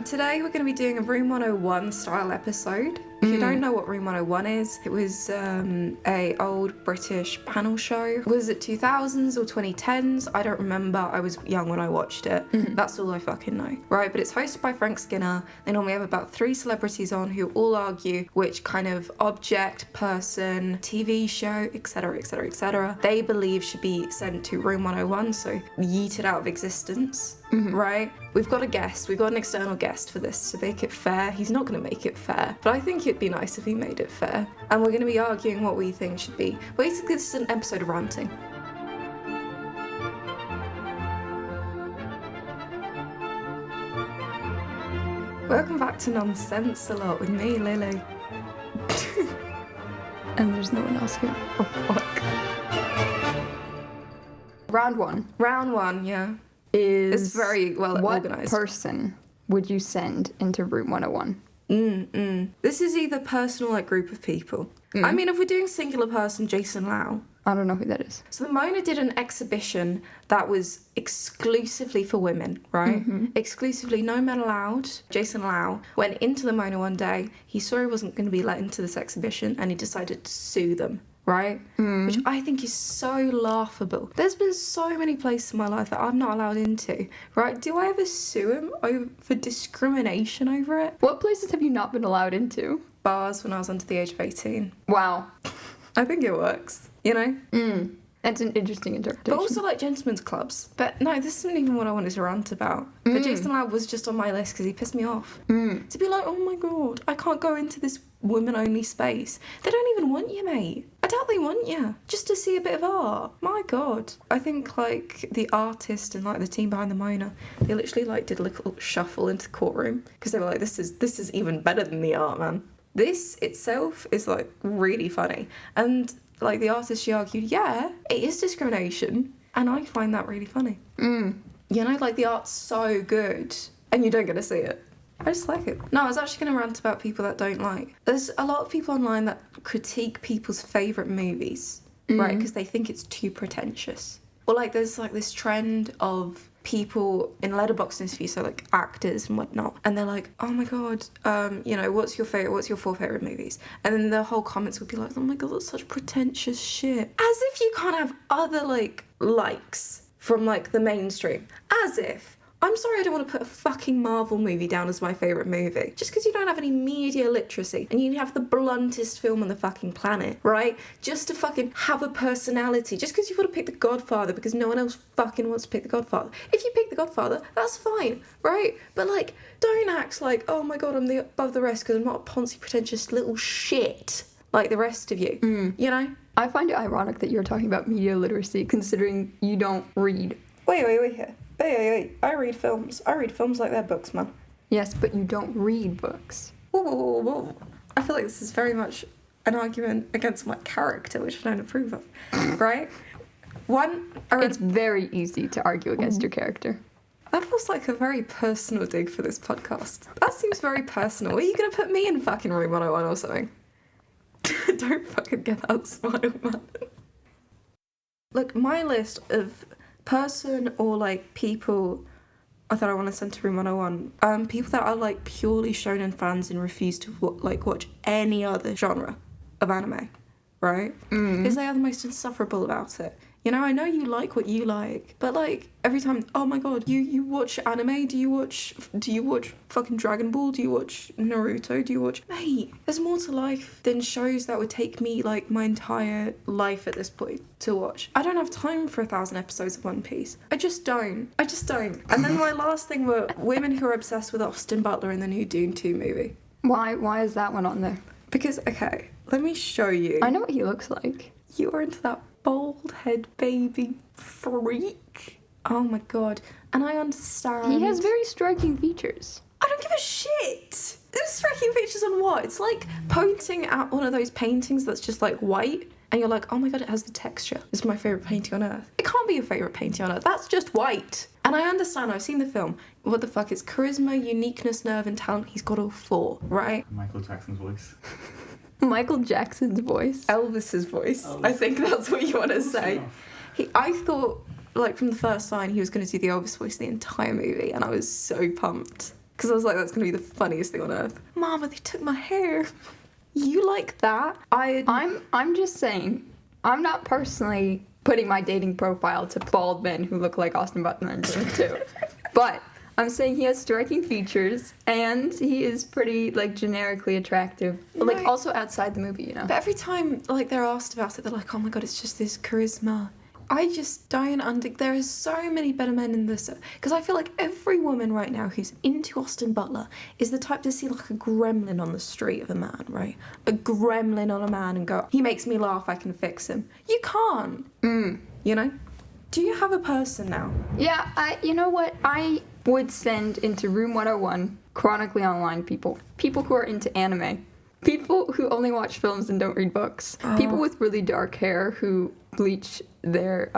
Today we're going to be doing a Room 101 style episode. If you don't know what Room 101 is, it was a old British panel show. Was it 2000s or 2010s? I don't remember. I was young when I watched it. That's all I fucking know. Right, but it's hosted by Frank Skinner. They normally have about 3 celebrities on who all argue which kind of object, person, TV show, etc, etc, etc. they believe should be sent to Room 101, so yeeted out of existence. Right? We've got a guest. We've got an external guest for this to make it fair. He's not going to make it fair, but I think it'd be nice if he made it fair. And we're going to be arguing what we think should be. Basically, this is an episode of ranting. Welcome back to Nonsensealot with me, Lily. And there's no one else here. Oh, fuck. Round one Round 1, yeah. is... It's very well organised. What person would you send into Room 101? This is either person or like group of people. I mean, if we're doing singular person, Jason Lau. I don't know who that is. So the Mona did an exhibition that was exclusively for women, right? Exclusively, no men allowed. Jason Lau went into the Mona one day. He saw he wasn't going to be let into this exhibition and he decided to sue them, right? Which I think is so laughable. There's been so many places in my life that I'm not allowed into, right? Do I ever sue him for discrimination over it? What places have you not been allowed into? Bars when I was under the age of 18. Wow. I think it works, you know? That's an interesting interpretation. But also like gentlemen's clubs. But no, this isn't even what I wanted to rant about. But Jason Lau was just on my list because he pissed me off. To be like, oh my god, I can't go into this women-only space. They don't even want you, mate. I doubt they want you. Just to see a bit of art. My god. I think like the artist and like the team behind the Mona, they literally like did a little shuffle into the courtroom because they were like, this is even better than the art, man. This itself is like really funny. And like the artist, she argued, yeah, it is discrimination. And I find that really funny. You know, like the art's so good and you don't get to see it. I just like it. No, I was actually going to rant about people that don't like. There's a lot of people online that critique people's favourite movies, right? Because they think it's too pretentious. Or like there's like this trend of people in letterbox interviews, so like actors and whatnot, and they're like, oh my god, you know, what's your 4 favourite movies? And then the whole comments would be like, oh my god, that's such pretentious shit. As if you can't have other like likes from like the mainstream. As if. I'm sorry, I don't want to put a fucking Marvel movie down as my favourite movie. Just because you don't have any media literacy and you have the bluntest film on the fucking planet, right? Just to fucking have a personality. Just because you want to pick The Godfather because no one else fucking wants to pick The Godfather. If you pick The Godfather, that's fine, right? But like, don't act like, oh my god, I'm above the rest because I'm not a poncy, pretentious little shit like the rest of you, you know? I find it ironic that you're talking about media literacy considering you don't read. Wait here. Wait. I read films. I read films like they're books, man. Yes, but you don't read books. Whoa. I feel like this is very much an argument against my character, which I don't approve of, right? It's very easy to argue against your character. That feels like a very personal dig for this podcast. That seems very personal. Are you going to put me in fucking Room 101 or something? Don't fucking get that smile, man. Look, my list of person or like people that I want to send to Room 101, people that are like purely shonen fans and refuse to watch any other genre of anime, right? Because they are the most insufferable about it. You know, I know you like what you like, but like every time, oh my god, you watch anime? Do you watch fucking Dragon Ball? Do you watch Naruto? Do you watch... Mate, there's more to life than shows that would take me like my entire life at this point to watch. I don't have time for 1,000 episodes of One Piece. I just don't. And then my last thing were women who are obsessed with Austin Butler in the new Dune 2 movie. Why is that one on there? Because, okay, let me show you. I know what he looks like. You are into that bald head baby freak. Oh my god. And I understand. He has very striking features. I don't give a shit. There's striking features on what? It's like pointing at one of those paintings that's just like white and you're like, oh my god, it has the texture. This is my favourite painting on earth. It can't be your favourite painting on earth. That's just white. And I understand, I've seen the film. What the fuck? It's charisma, uniqueness, nerve and talent. He's got all 4, right? Michael Jackson's voice. Michael Jackson's voice. Elvis's voice. I think that's what you want to say. I thought, like, from the first line, he was going to do the Elvis voice the entire movie, and I was so pumped. Because I was like, that's going to be the funniest thing on earth. Mama, they took my hair. You like that? I'm just saying, I'm not personally putting my dating profile to bald men who look like Austin Butler and Jim too. But I'm saying he has striking features, and he is pretty, like, generically attractive. Like, Right. also outside the movie, you know? But every time, like, they're asked about it, they're like, oh my god, it's just this charisma. I just don't there are so many better men in this. Because I feel like every woman right now who's into Austin Butler is the type to see, like, a gremlin on the street of a man, right? A gremlin on a man and go, he makes me laugh, I can fix him. You can't. You know? Do you have a person now? Yeah, you know what? I would send into Room 101 chronically online people who are into anime, people who only watch films and don't read books, people with really dark hair who bleach their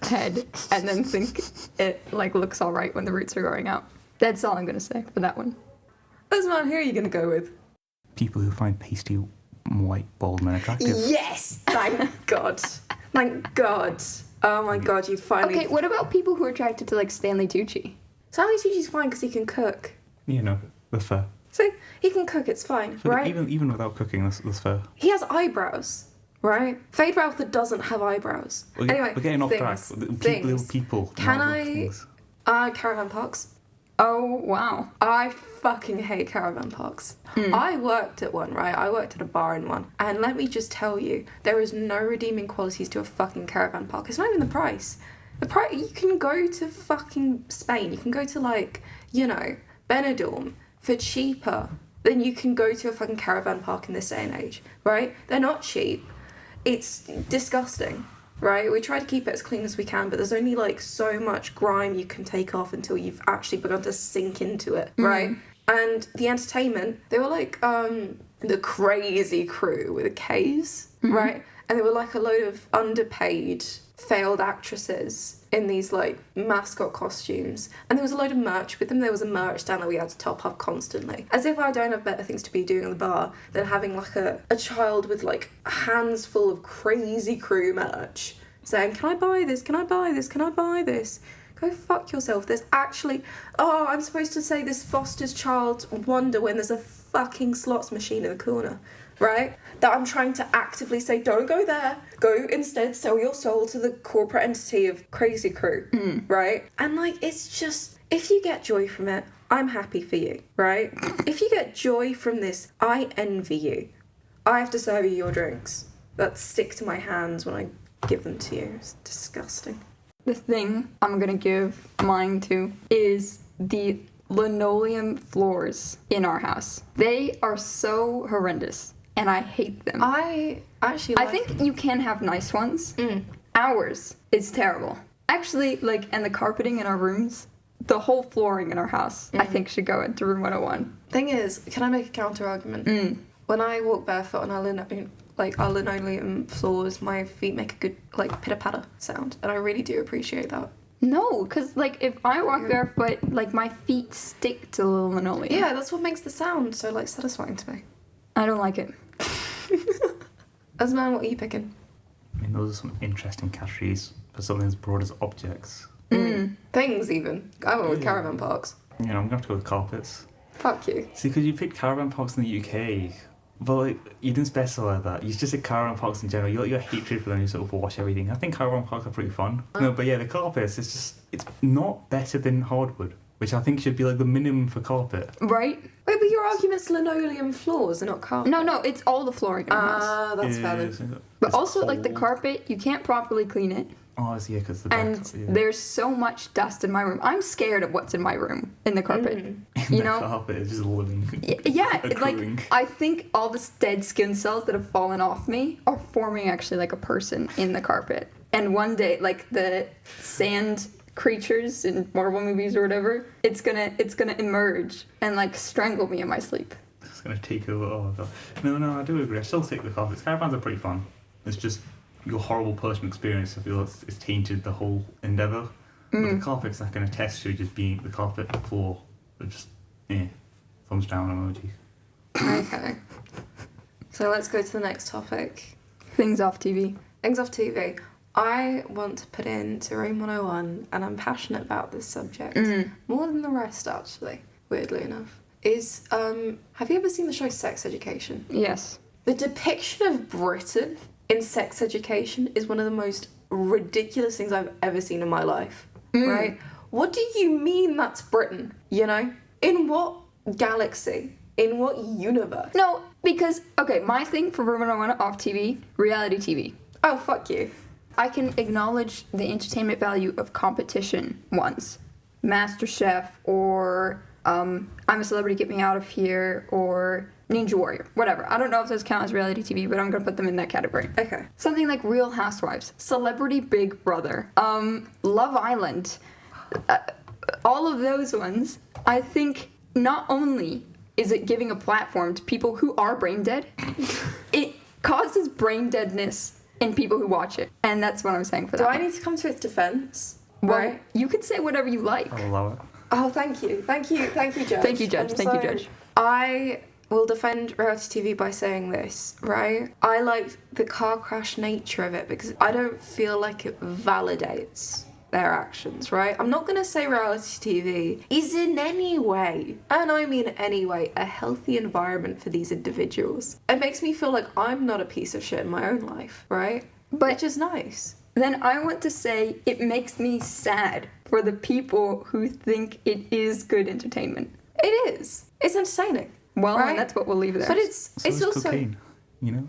head and then think it like looks all right when the roots are growing out. That's all I'm gonna say for that one. Whose man who are you gonna go with? People who find pasty white bald men attractive. Yes! Thank God. Thank God. Oh my God, you finally... Okay, what about people who are attracted to like Stanley Tucci? Stanley Tucci's fine because he can cook. You know, that's fair. See, he can cook, it's fine, But right? even without cooking, that's fair. He has eyebrows, right? Fade Ralph that doesn't have eyebrows. Well, Anyway, we're getting off track. things. People. Can not I... things. Caravan parks. Oh, wow. I fucking hate caravan parks. I worked at one, right? I worked at a bar in one. And let me just tell you, there is no redeeming qualities to a fucking caravan park. It's not even the price. You can go to fucking Spain. You can go to, like, you know, Benidorm for cheaper than you can go to a fucking caravan park in this day and age, right? They're not cheap. It's disgusting. Right, we try to keep it as clean as we can, but there's only like so much grime you can take off until you've actually begun to sink into it, right? And the entertainment, they were like the crazy crew with the K's, right? And they were like a load of underpaid failed actresses in these like mascot costumes, and there was a load of merch with them. There was a merch stand that we had to top up constantly, as if I don't have better things to be doing in the bar than having like a child with like hands full of crazy crew merch saying, can I buy this, can I buy this, can I buy this? Go fuck yourself. There's actually, I'm supposed to say this Foster's Child wonder when there's a fucking slots machine in the corner, right? That I'm trying to actively say, don't go there. Go instead, sell your soul to the corporate entity of Crazy Crew, right? And like, it's just, if you get joy from it, I'm happy for you, right? If you get joy from this, I envy you. I have to serve you your drinks that stick to my hands when I give them to you. It's disgusting. The thing I'm gonna give mine to is the linoleum floors in our house. They are so horrendous, and I hate them. I actually I think you can have nice ones. Ours is terrible. Actually, like, and the carpeting in our rooms, the whole flooring in our house, I think should go into room 101. Thing is, can I make a counter argument? When I walk barefoot on our linoleum floors, my feet make a good like pitter patter sound, and I really do appreciate that. No, because, like, if I walk barefoot, like, my feet stick to the linoleum. Yeah, that's what makes the sound so like satisfying to me. I don't like it. As a man, what are you picking? I mean, those are some interesting categories for something as broad as objects. Things even. I went with caravan parks. You know, I'm going to have to go with carpets. Fuck you. See, because you picked caravan parks in the UK, but like, you didn't specify that. You just said caravan parks in general. Your hatred for them, you sort of wash everything. I think caravan parks are pretty fun. No, but yeah, the carpets, it's not better than hardwood, which I think should be like the minimum for carpet. Right? Wait, but your argument's linoleum floors are not carpet. No, it's all the flooring in our house. That's fair then. Is- But it's also, like, the cold. carpet, you can't properly clean it. Oh, it's, yeah, because the back. And yeah. there's so much dust in my room. I'm scared of what's in my room in the carpet. The You know? carpet is just living. Yeah, it's like, Accruing. I think all the dead skin cells that have fallen off me are forming actually like a person in the carpet. And one day, like the sand creatures in Marvel movies or whatever, it's gonna emerge and like strangle me in my sleep. It's going to take over. Oh, God. No, I do agree. I still take the carpets. Caravans are pretty fun. It's just your horrible personal experience. I feel it's tainted the whole endeavour. But the carpet's not going to test you just being the carpet, the floor. But just, thumbs down emoji. Okay. So let's go to the next topic. Things off TV. Things off TV. I want to put into Room 101, and I'm passionate about this subject more than the rest, actually. weirdly enough, is have you ever seen the show Sex Education? Yes. The depiction of Britain in Sex Education is one of the most ridiculous things I've ever seen in my life, right? What do you mean that's Britain, you know? In what galaxy? In what universe? No, because, okay, my thing for Room 101 off TV, reality TV. Oh, fuck you. I can acknowledge the entertainment value of competition ones. MasterChef or I'm a Celebrity, Get Me Out of Here or Ninja Warrior, whatever. I don't know if those count as reality TV, but I'm going to put them in that category. Okay. Something like Real Housewives, Celebrity Big Brother, Love Island, all of those ones, I think not only is it giving a platform to people who are brain dead, it causes brain deadness in people who watch it. And that's what I'm saying for that. Do I need to come to its defense? Well, Right. you can say whatever you like. I'll allow it. Oh, thank you. Thank you, Judge. Thank you, Judge. And Thank you, so Judge. I will defend reality TV by saying this, right? I like the car crash nature of it because I don't feel like it validates their actions, right? I'm not going to say reality TV is in any way, and I mean any way, a healthy environment for these individuals. It makes me feel like I'm not a piece of shit in my own life, right? But- Which is nice. Then I want to say it makes me sad for the people who think it is good entertainment. It is. It's entertaining. Well, right? and that's what we'll leave there. But it's So is also cocaine, you know?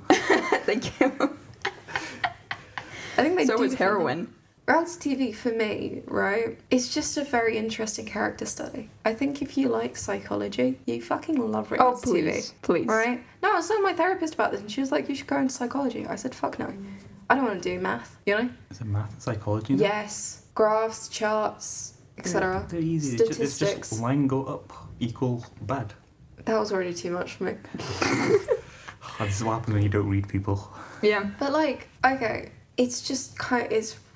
Thank you. I think they So do is heroin. Reality TV for me, right? It's just a very interesting character study. I think if you like psychology, you fucking love Oh, reality please. TV. Please. Right? No, I was telling my therapist about this and she was like, you should go into psychology. I said, fuck no. I don't want to do math, you know? Is it math and psychology? now? Yes. Graphs, charts, etc. They're easy. Statistics. It's just line go up equal bad. That was already too much for me. This is what happens when you don't read people. Yeah. But like, okay, it's just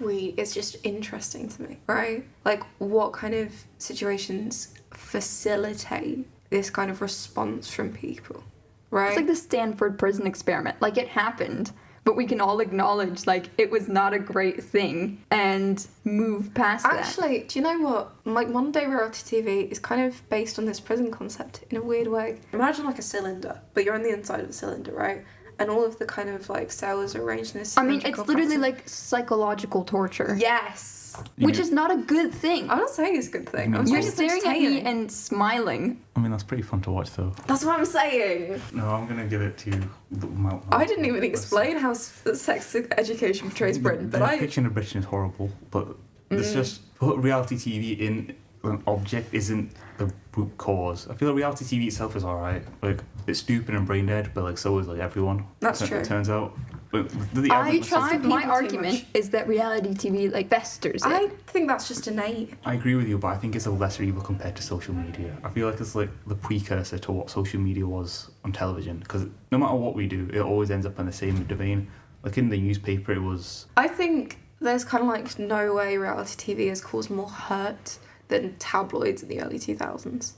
it's just interesting to me, right? Like, what kind of situations facilitate this kind of response from people, right? It's like the Stanford prison experiment. Like, it happened, but we can all acknowledge, like, it was not a great thing and move past that. Actually, do you know what? Like, modern day reality TV is kind of based on this prison concept in a weird way. Imagine like a cylinder, but you're on the inside of the cylinder, right? And all of the kind of like cells are arranged in this. I mean, it's cylindrical literally pattern. like psychological torture. Yes. Which is not a good thing. I'm not saying it's a good thing. I'm You're You're saying it's staring at me entertaining. and smiling. I mean, that's pretty fun to watch, though. That's what I'm saying. No, I'm gonna give it to the Mount. I didn't even explain how sex education portrays Britain, but the I. depiction of Britain is horrible, but it's just put reality TV in an object isn't the root cause. I feel like reality TV itself is alright. Like, it's stupid and brain dead, but like so is like everyone. That's true. It turns out. But the I average- trust people My too argument much. is that reality TV like festers it. I think that's just innate. I agree with you, but I think it's a lesser evil compared to social media. I feel like it's like the precursor to what social media was on television. Because no matter what we do, it always ends up in the same domain. Like in the newspaper, it was. I think there's kind of like no way reality TV has caused more hurt than tabloids in the early 2000s.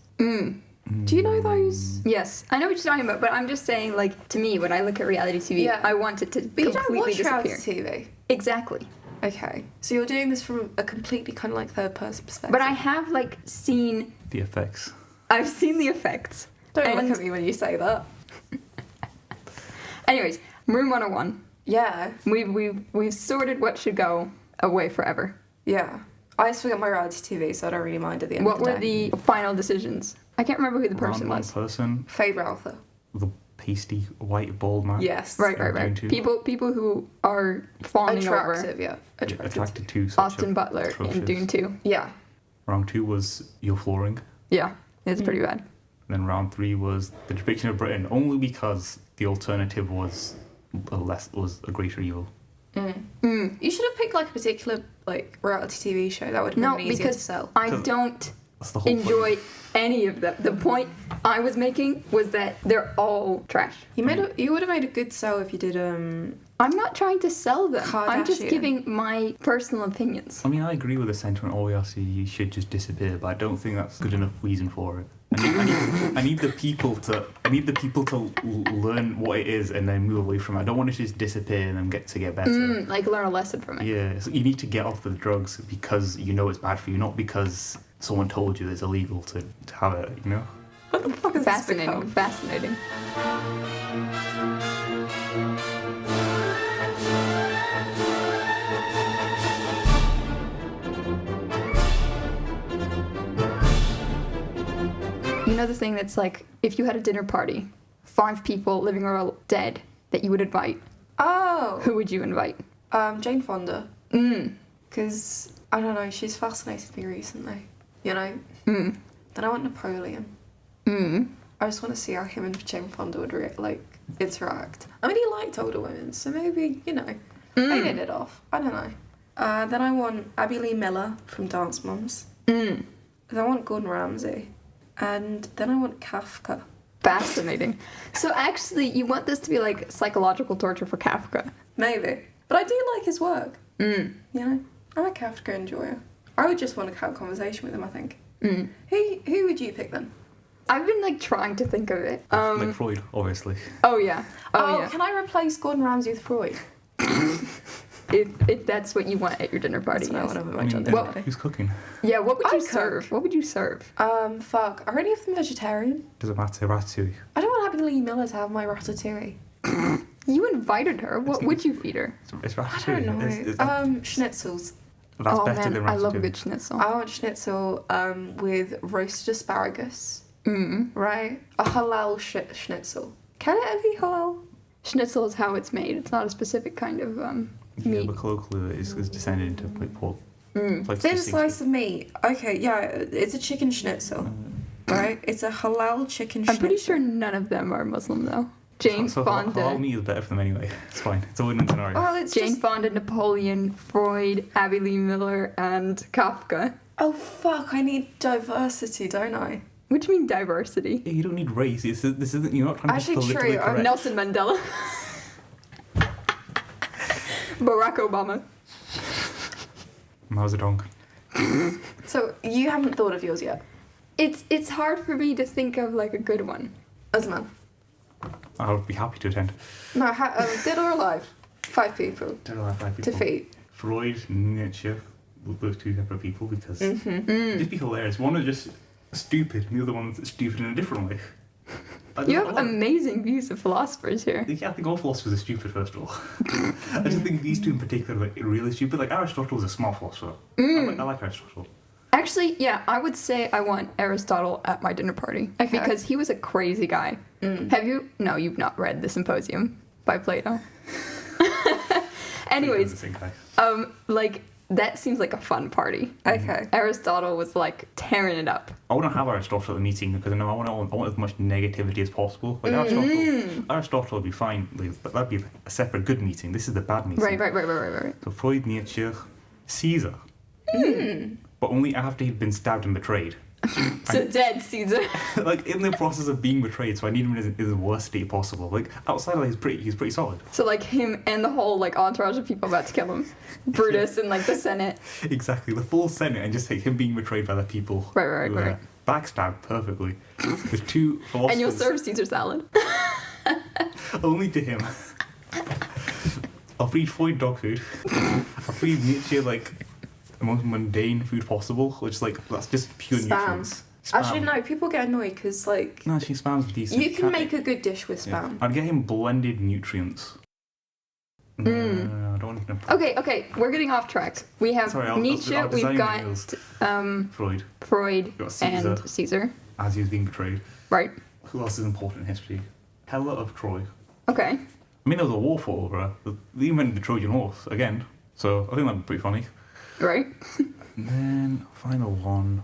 Do you know those? Yes, I know what you're talking about, but I'm just saying, like, to me, when I look at reality TV, Yeah. I want it to But you don't completely watch disappear. reality TV. Exactly. Okay. So you're doing this from a completely kind of like third person perspective. But I have, like, seen... The effects. I've seen the effects. Don't and- look at me when you say that. Anyways, Room 101. Yeah. We've sorted what should go away forever. Yeah. I still get my reality TV, so I don't really mind at the end What of the were day. the final decisions? I can't remember who the person One was. person, Favourite author. the pasty white bald man. Yes. Right. Doing two. People who are fawning over Attractive, yeah. Attractive. Attracted to such Austin a Butler atrocious. in Dune 2. Yeah. Round 2 was Your Flooring. Yeah, it's pretty bad. And then round 3 was the depiction of Britain, only because the alternative was a greater evil. You should have picked like a particular like reality TV show that would have No, been easier to because sell. I 'Cause don't That's the whole enjoy point. any of them. The point I was making was that they're all trash. You would have made a good sell if you did I'm not trying to sell them. I'm just Kardashian. giving my personal opinions. I mean, I agree with the sentiment. Oh, yes, you should just disappear, but I don't think that's good enough reason for it. I need the people to learn what it is and then move away from it. I don't want it to just disappear and then get better. Like learn a lesson from it. Yeah, so you need to get off the drugs because you know it's bad for you, not because someone told you it's illegal to have it, you know? What the fuck is Fascinating. this become? Fascinating. You know the thing that's like, if you had a dinner party, 5 people, living or dead, that you would invite, Oh, who would you invite? Jane Fonda. Mm. Because, I don't know, she's fascinated me recently. You know? Mm. Then I want Napoleon. Mm. I just want to see how him and Jane Fonda would interact. I mean, he liked older women, so maybe, you know, they hit it off. I don't know. Then I want Abby Lee Miller from Dance Moms. Mm. Then I want Gordon Ramsay. And then I want Kafka. Fascinating. So actually, you want this to be like psychological torture for Kafka. Maybe. But I do like his work. Mm. You know? I'm a Kafka enjoyer. I would just want to have a conversation with him, I think. Mm. Who would you pick then? I've been like trying to think of it. Like Freud, obviously. Oh yeah. Oh yeah. Can I replace Gordon Ramsay with Freud? If that's what you want at your dinner party. That's what I Yes. want to I mean, dinner then party. who's cooking? Yeah. What would I'd you cook. serve? What would you serve? Fuck. Are any of them vegetarian? Does it matter? Ratatouille. I don't want Abby Lee Miller to have my ratatouille. You invited her. What would you feed her? It's I ratatouille. don't know. It's- Schnitzels. that's Oh better man, than ratatouille. I love a good schnitzel. I want schnitzel with roasted asparagus. Mm. Right? A halal schnitzel. Can it be halal? Schnitzel is how it's made. It's not a specific kind of Yeah, meat. but colloquially it's descended into like pork. Mm. Like Thin distinct- slice of meat. Okay, yeah, it's a chicken schnitzel. Right? It's a halal chicken schnitzel. I'm pretty sure none of them are Muslim though. Jane so Fonda. halal meat is better for them anyway. It's fine. It's a win-win scenario. Oh, it's Jane just... Fonda, Napoleon, Freud, Abby Lee Miller, and Kafka. Oh, fuck, I need diversity, don't I? What do you mean diversity? Yeah, you don't need race. This isn't. You're not trying to Actually, be politically true, correct. Nelson Mandela. Barack Obama. Mao Zedong. So, you haven't thought of yours yet? It's hard for me to think of like a good one. As a man? I would be happy to attend. No, dead or alive? 5 people. Don't know if I people. Defeat. Freud, Nietzsche, both 2 separate people because Mm-hmm. it'd just be hilarious. One is just stupid, and the other one's stupid in a different way. You have amazing views of philosophers here. Yeah, I think all philosophers are stupid, first of all. I just think these 2 in particular are like, really stupid. Like, Aristotle is a smart philosopher. I like Aristotle. Actually, yeah, I would say I want Aristotle at my dinner party. Okay. Because he was a crazy guy. Have you? No, you've not read The Symposium by Plato. Anyways, The same guy. like, that seems like a fun party. Okay. Aristotle was like tearing it up. I want to have Aristotle at the meeting because I know I want as much negativity as possible. Like Aristotle would be fine. Like, that'd be a separate good meeting. This is the bad meeting. Right. So Freud, Nietzsche, Caesar. But only after he'd been stabbed and betrayed. So dead, Caesar. Like in the process of being betrayed, so I need him in his worst state possible. Like outside of that, he's pretty solid. So like him and the whole like entourage of people about to kill him. Brutus and like the Senate. Exactly, the full Senate and just like him being betrayed by the people. Right. who are backstabbed perfectly. With 2 philosophers. And you'll serve Caesar salad. Only to him. I'll feed Freud dog food. I'll feed Nietzsche like the most mundane food possible, which like that's just pure Spam. nutrients. Actually, no, people get annoyed because, like, No, she spams decent. you can make a good dish with Yeah. spam. I'd get him blended nutrients. No, I don't want to. Okay, we're getting off track. We have Nietzsche, I'll we've design got meals. Freud We've got Caesar. and Caesar. As he was being betrayed. Right. Who else is important in history? Hela of Troy. Okay. I mean, there was a war fought over her. They invented the Trojan horse again, so I think that'd be pretty funny. Right. And then final one.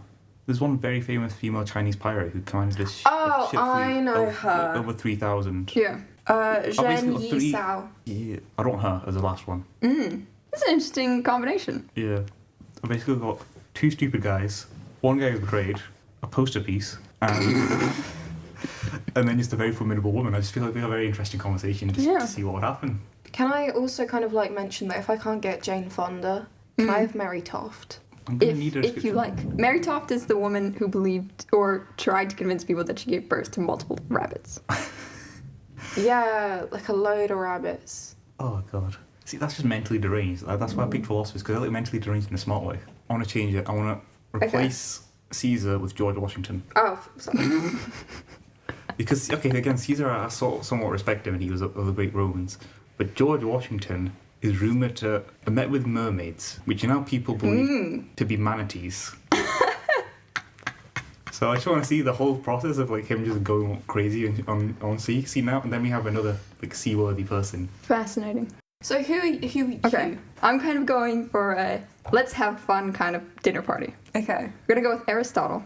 There's one very famous female Chinese pirate who commanded a ship. Oh, ship I fleet know of, her. Over 3,000. Yeah. Zhen basically got 3 Yisao. Yeah, I don't want her as the last one. That's an interesting combination. Yeah. I basically got 2 stupid guys. One guy was betrayed, a poster piece, and and then just a very formidable woman. I just feel like we have a very interesting conversation just to see what would happen. Can I also kind of like mention that if I can't get Jane Fonda, can I have Mary Toft? I'm gonna need a If you description. like. Mary Toft is the woman who believed or tried to convince people that she gave birth to multiple rabbits. Yeah, like a load of rabbits. Oh god. See, that's just mentally deranged. That's why I picked philosophers, because I like mentally deranged in a smart way. I want to change it. I want to replace Caesar with George Washington. Oh, sorry. Because, okay, again, Caesar I somewhat respect him and he was of the great Romans. But George Washington is rumoured to have met with mermaids, which now people believe to be manatees. So I just want to see the whole process of like him just going crazy on sea. See now, and then we have another like seaworthy person. Fascinating. So who Okay, I'm kind of going for a let's have fun kind of dinner party. Okay. We're gonna go with Aristotle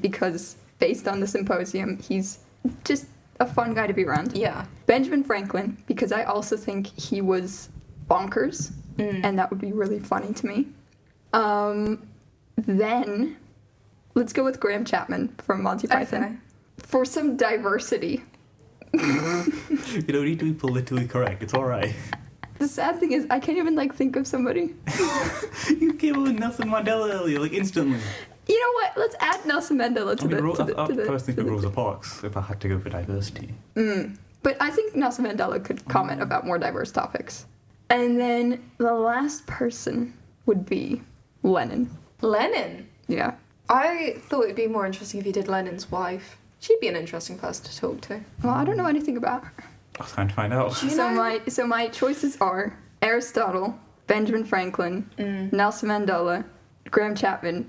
because based on the symposium, he's just a fun guy to be around. Yeah. Benjamin Franklin because I also think he was bonkers, and that would be really funny to me. Then let's go with Graham Chapman from Monty Python Okay. for some diversity. You don't need to be politically correct. It's all right. The sad thing is, I can't even like think of somebody. You came up with Nelson Mandela earlier, like instantly. You know what? Let's add Nelson Mandela to I the personally think Rosa Parks if I had to go for diversity. But I think Nelson Mandela could comment about more diverse topics. And then the last person would be Lenin. Lenin. Yeah. I thought it'd be more interesting if you did Lenin's wife. She'd be an interesting person to talk to. Well, I don't know anything about her. I was trying to find out. So my choices are Aristotle, Benjamin Franklin, Nelson Mandela, Graham Chapman,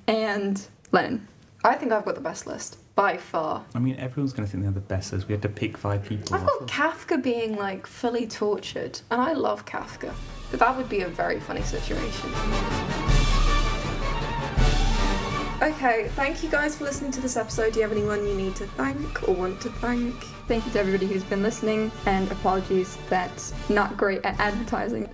and Lenin. I think I've got the best list by far. I mean, everyone's going to think they're the best, so we had to pick 5 people. I've got Kafka being like fully tortured, and I love Kafka, but that would be a very funny situation. Okay, thank you guys for listening to this episode. Do you have anyone you need to thank or want to thank? Thank you to everybody who's been listening, and apologies that's not great at advertising.